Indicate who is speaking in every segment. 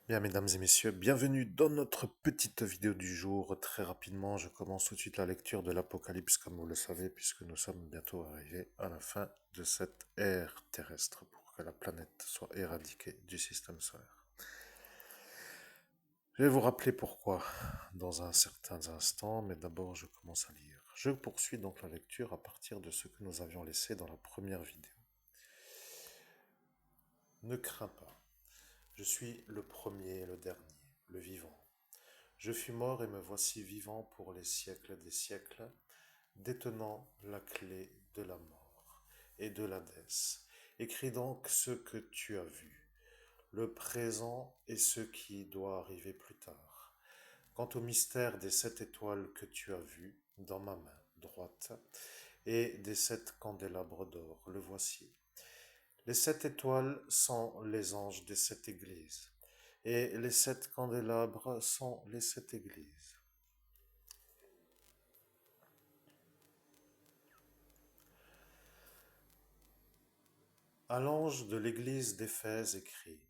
Speaker 1: Bien, mesdames et messieurs, bienvenue dans notre petite vidéo du jour. Très rapidement, je commence tout de suite la lecture de l'Apocalypse, comme vous le savez, puisque nous sommes bientôt arrivés à la fin de cette ère terrestre pour que la planète soit éradiquée du système solaire. Je vais vous rappeler pourquoi dans un certain instant, mais d'abord je commence à lire. Je poursuis donc la lecture à partir de ce que nous avions laissé dans la première vidéo. Ne crains pas, je suis le premier et le dernier, le vivant. Je fus mort et me voici vivant pour les siècles des siècles, détenant la clé de la mort et de l'Hadès. Écris donc ce que tu as vu, le présent et ce qui doit arriver plus tard. Quant au mystère des 7 étoiles que tu as vues dans ma main droite et des 7 candélabres d'or, le voici. Les 7 étoiles sont les anges des 7 églises, et les 7 candélabres sont les 7 églises. À l'ange de l'église d'Éphèse écrit,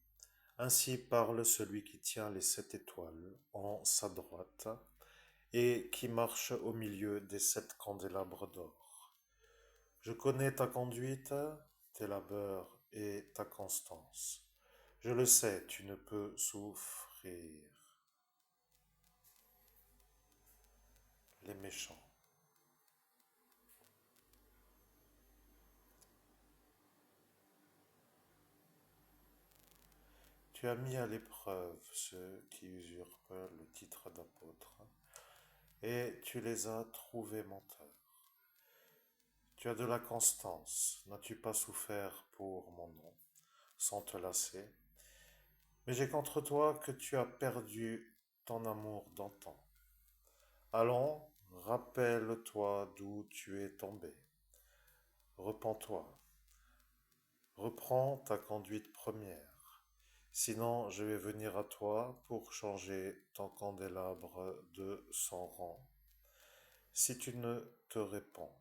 Speaker 1: ainsi parle celui qui tient les 7 étoiles en sa droite et qui marche au milieu des 7 candélabres d'or. Je connais ta conduite, tes labeurs et ta constance. Je le sais, tu ne peux souffrir les méchants. Tu as mis à l'épreuve ceux qui usurpent le titre d'apôtre, et tu les as trouvés menteurs. Tu as de la constance, n'as-tu pas souffert pour mon nom, sans te lasser? Mais j'ai contre toi que tu as perdu ton amour d'antan. Allons, rappelle-toi d'où tu es tombé. Repens-toi, reprends ta conduite première. Sinon, je vais venir à toi pour changer ton candélabre de son rang, si tu ne te répands.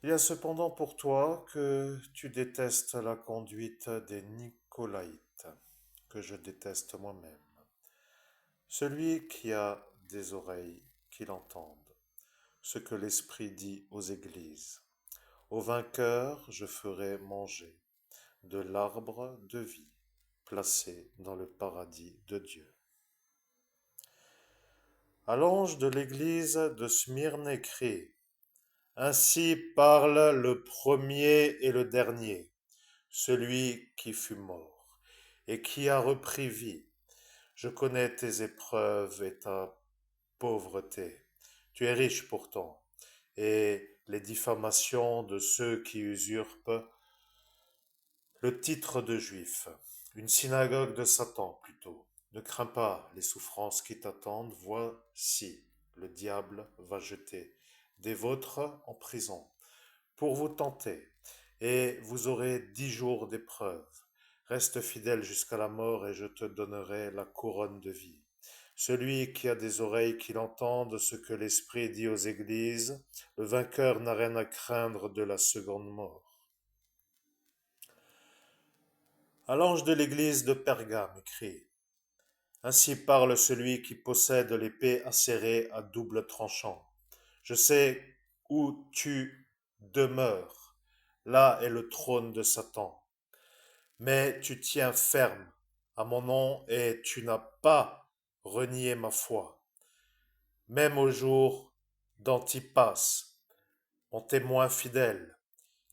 Speaker 1: Il y a cependant pour toi que tu détestes la conduite des Nicolaïtes, que je déteste moi-même. Celui qui a des oreilles, qu'il entende ce que l'Esprit dit aux églises. Au vainqueur, je ferai manger de l'arbre de vie, placé dans le paradis de Dieu. À l'ange de l'église de Smyrne écrit, ainsi parle le premier et le dernier, celui qui fut mort et qui a repris vie. Je connais tes épreuves et ta pauvreté. Tu es riche pourtant, et les diffamations de ceux qui usurpent le titre de juif, une synagogue de Satan plutôt. Ne crains pas les souffrances qui t'attendent, voici, le diable va jeter des vôtres en prison pour vous tenter, et vous aurez 10 jours d'épreuve. Reste fidèle jusqu'à la mort, et je te donnerai la couronne de vie. Celui qui a des oreilles qu'il entende ce que l'Esprit dit aux églises, le vainqueur n'a rien à craindre de la seconde mort. À l'ange de l'église de Pergame écrit, ainsi parle celui qui possède l'épée acérée à double tranchant. Je sais où tu demeures. Là est le trône de Satan. Mais tu tiens ferme à mon nom et tu n'as pas renié ma foi. Même au jour d'Antipas, mon témoin fidèle,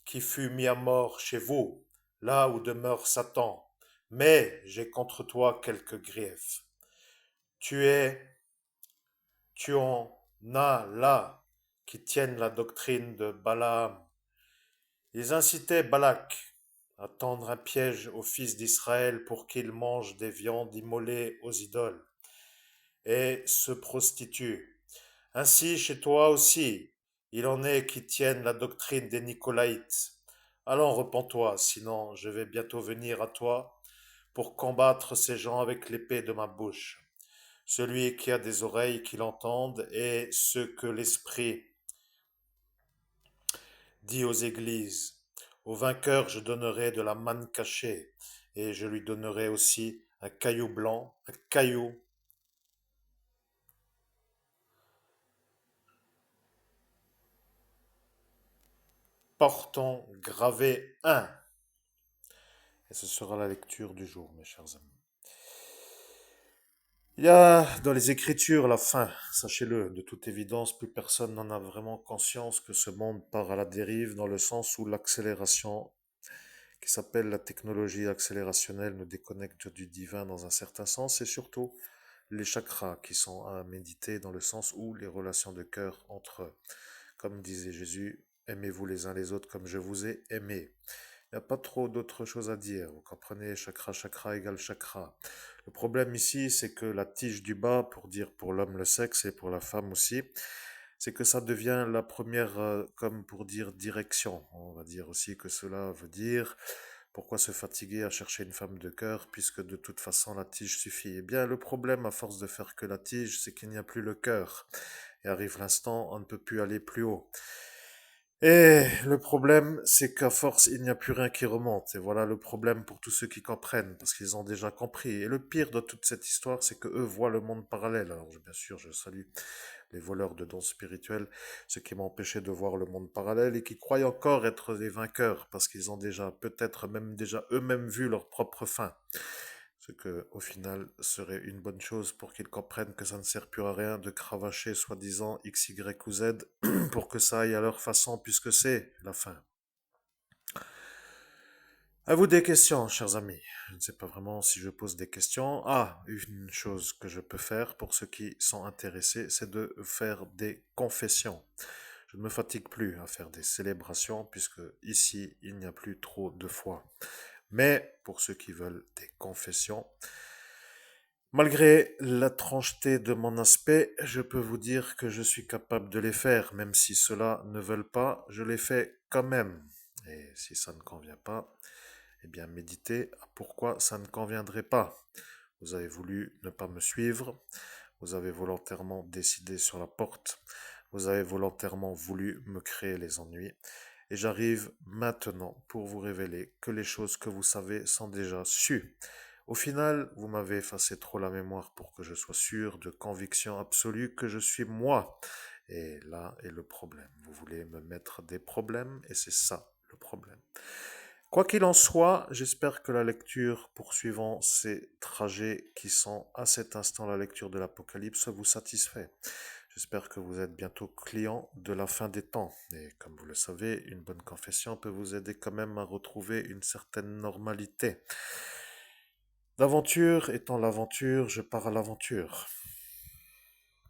Speaker 1: qui fut mis à mort chez vous, là où demeure Satan. Mais j'ai contre toi quelques griefs. Tu es, tu en as là qui tiennent la doctrine de Balaam. Ils incitaient Balak à tendre un piège aux fils d'Israël pour qu'ils mangent des viandes immolées aux idoles et se prostituent. Ainsi, chez toi aussi, il en est qui tiennent la doctrine des Nicolaïtes. Allons, repens-toi, sinon je vais bientôt venir à toi pour combattre ces gens avec l'épée de ma bouche. Celui qui a des oreilles qu'il entende et ce que l'Esprit dit aux églises. Au vainqueur je donnerai de la manne cachée, et je lui donnerai aussi un caillou blanc, un caillou portant gravé un. Et ce sera la lecture du jour, mes chers amis. Il y a dans les Écritures la fin, sachez-le, de toute évidence, plus personne n'en a vraiment conscience que ce monde part à la dérive dans le sens où l'accélération qui s'appelle la technologie accélérationnelle nous déconnecte du divin dans un certain sens et surtout les chakras qui sont à méditer dans le sens où les relations de cœur entre eux. Comme disait Jésus, aimez-vous les uns les autres comme je vous ai aimé. Il n'y a pas trop d'autres choses à dire. Vous comprenez, chakra, chakra égale chakra. Le problème ici, c'est que la tige du bas, pour dire pour l'homme le sexe et pour la femme aussi, c'est que ça devient la première, comme pour dire direction. On va dire aussi que cela veut dire pourquoi se fatiguer à chercher une femme de cœur puisque de toute façon la tige suffit. Eh bien, le problème à force de faire que la tige, c'est qu'il n'y a plus le cœur. Et arrive l'instant, on ne peut plus aller plus haut. Et le problème, c'est qu'à force, il n'y a plus rien qui remonte. Et voilà le problème pour tous ceux qui comprennent, parce qu'ils ont déjà compris. Et le pire de toute cette histoire, c'est que eux voient le monde parallèle. Alors, bien sûr, je salue les voleurs de dons spirituels, ceux qui m'ont empêché de voir le monde parallèle et qui croient encore être des vainqueurs, parce qu'ils ont déjà, peut-être même déjà eux-mêmes vu leur propre fin. Ce que, au final, serait une bonne chose pour qu'ils comprennent que ça ne sert plus à rien de cravacher soi-disant X, Y ou Z pour que ça aille à leur façon puisque c'est la fin. À vous des questions, chers amis. Je ne sais pas vraiment si je pose des questions. Ah, une chose que je peux faire pour ceux qui sont intéressés, c'est de faire des confessions. Je ne me fatigue plus à faire des célébrations puisque ici, il n'y a plus trop de foi. Mais pour ceux qui veulent des confessions, malgré la trancheté de mon aspect, je peux vous dire que je suis capable de les faire, même si ceux-là ne veulent pas, je les fais quand même. Et si ça ne convient pas, eh bien méditez à pourquoi ça ne conviendrait pas. Vous avez voulu ne pas me suivre, vous avez volontairement décidé sur la porte, vous avez volontairement voulu me créer les ennuis, et j'arrive maintenant pour vous révéler que les choses que vous savez sont déjà sues. Au final, vous m'avez effacé trop la mémoire pour que je sois sûr de conviction absolue que je suis moi. Et là est le problème. Vous voulez me mettre des problèmes et c'est ça le problème. Quoi qu'il en soit, j'espère que la lecture poursuivant ces trajets qui sont à cet instant la lecture de l'Apocalypse vous satisfait. J'espère que vous êtes bientôt client de la fin des temps. Et comme vous le savez, une bonne confession peut vous aider quand même à retrouver une certaine normalité. L'aventure étant l'aventure, je pars à l'aventure.